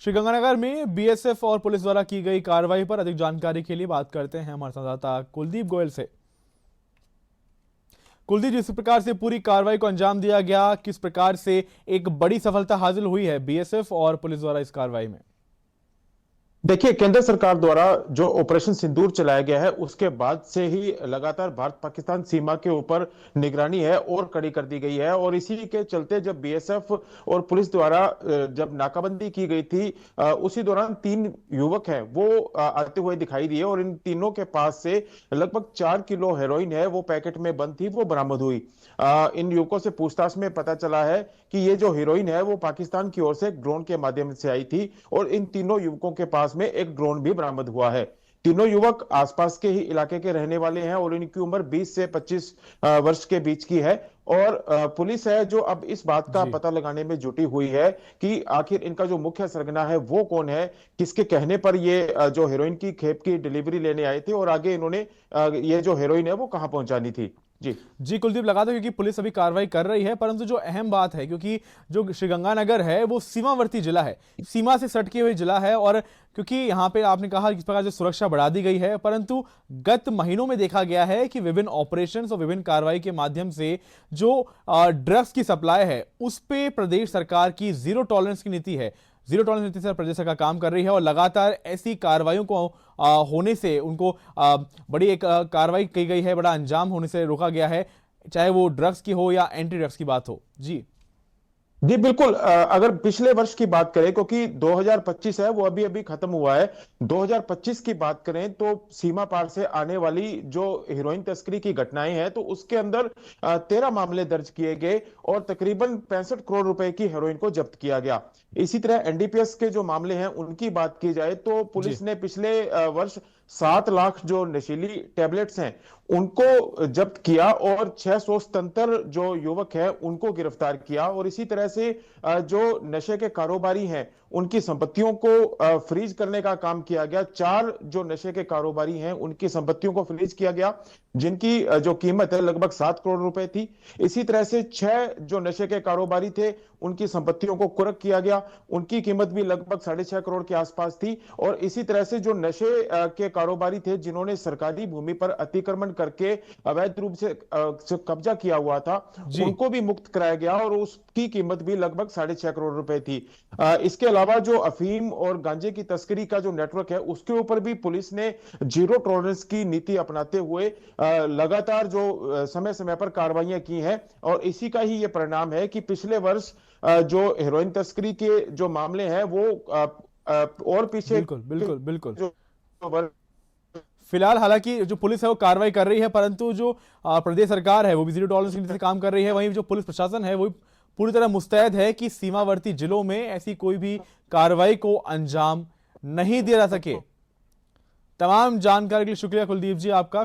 श्रीगंगानगर में बीएसएफ और पुलिस द्वारा की गई कार्रवाई पर अधिक जानकारी के लिए बात करते हैं हमारे संवाददाता कुलदीप गोयल से। कुलदीप, जिस प्रकार से पूरी कार्रवाई को अंजाम दिया गया, किस प्रकार से एक बड़ी सफलता हासिल हुई है बीएसएफ और पुलिस द्वारा इस कार्रवाई में? देखिए, केंद्र सरकार द्वारा जो ऑपरेशन सिंदूर चलाया गया है उसके बाद से ही लगातार भारत पाकिस्तान सीमा के ऊपर निगरानी है और कड़ी कर दी गई है। और इसी के चलते जब बीएसएफ और पुलिस द्वारा जब नाकाबंदी की गई थी, उसी दौरान 3 युवक हैं वो आते हुए दिखाई दिए और इन तीनों के पास से लगभग 4 किलो हेरोइन है वो पैकेट में बंद थी, वो बरामद हुई। इन युवकों से पूछताछ में पता चला है कि ये जो हेरोइन है वो पाकिस्तान की ओर से ड्रोन के माध्यम से आई थी और इन तीनों युवकों के पास में एक ड्रोन भी बरामद हुआ है। तीनों युवक आसपास के ही इलाके के रहने वाले हैं और इनकी उम्र 20 से 25 वर्ष के बीच की है। और पुलिस है जो अब इस बात का जी। पता लगाने में जुटी हुई है कि आखिर इनका जो मुख्य सरगना है वो कौन है, किसके कहने पर ये जो हेरोइन की खेप की डिलीवरी लेने आए थे और आगे इन्होंने ये जो हेरोइन है वो कहां पहुंचानी थी। जी जी कुलदीप, लगा था क्योंकि पुलिस अभी कार्रवाई कर रही है, परंतु जो अहम बात है, क्योंकि जो श्रीगंगानगर है वो सीमावर्ती जिला है, सीमा से सटके हुए जिला है, और क्योंकि यहाँ पे आपने कहा इस प्रकार से सुरक्षा बढ़ा दी गई है, परंतु गत महीनों में देखा गया है कि विभिन्न ऑपरेशंस और विभिन्न कार्रवाई के माध्यम से जो ड्रग्स की सप्लाई है उस पे प्रदेश सरकार की जीरो टॉलरेंस की नीति है, जीरो टॉलरेंस नीति से प्रदेश सरकार काम कर रही है और लगातार ऐसी कार्रवाइयों को होने से उनको बड़ी एक कार्रवाई की गई है, बड़ा अंजाम होने से रोका गया है, चाहे वो ड्रग्स की हो या एंटी ड्रग्स की बात हो। जी जी बिल्कुल। अगर पिछले वर्ष की बात करें, क्योंकि 2025 है वो अभी अभी खत्म हुआ है, 2025 की बात करें तो सीमा पार से आने वाली जो हीरोइन तस्करी की घटनाएं हैं तो उसके अंदर 13 मामले दर्ज किए गए और तकरीबन 65 करोड़ रुपए की हेरोइन को जब्त किया गया। इसी तरह एनडीपीएस के जो मामले हैं उनकी बात की जाए तो जी। पुलिस ने पिछले वर्ष 7 लाख जो नशीली टैबलेट्स हैं उनको जब्त किया और 677 जो युवक हैं उनको गिरफ्तार किया। और इसी तरह से जो नशे के कारोबारी हैं उनकी संपत्तियों को फ्रीज करने का काम किया गया। 4 जो नशे के कारोबारी हैं उनकी संपत्तियों को फ्रीज किया गया जिनकी जो कीमत है लगभग 7 करोड़ रुपए थी। इसी तरह से 6 जो नशे के कारोबारी थे उनकी संपत्तियों को कुर्क किया गया, उनकी कीमत भी लगभग 6.5 करोड़ के आसपास थी। और इसी तरह से जो नशे के कारोबारी थे जिन्होंने सरकारी भूमि पर अतिक्रमण करके अवैध रूप से कब्जा किया हुआ था जी उनको भी मुक्त कराया गया और उसकी कीमत भी लगभग 6.5 करोड़ रुपए थी। इसके अलावा जो अफीम और गांजे की तस्करी का जो नेटवर्क है उसके ऊपर भी पुलिस ने जीरो टॉलरेंस की नीति अपनाते हुए लगातार जो समय समय पर कार्रवाइयां की हैं। और इसी का ही ये परिणाम है कि पिछले वर्ष जो हेरोइन तस्करी के जो मामले हैं वो और पीछे बिल्कुल बिल्कुल बिल्कुल। जो वर्ष फिलहाल हालांकि जो पुलिस है वो कार्रवाई कर रही है, परंतु जो प्रदेश सरकार है वो भी जीरो टॉलरेंस की नीति से काम कर रही है, वहीं जो पुलिस प्रशासन है वो पूरी तरह मुस्तैद है कि सीमावर्ती जिलों में ऐसी कोई भी कार्रवाई को अंजाम नहीं दिया जा सके। तमाम जानकारी के लिए शुक्रिया कुलदीप जी आपका।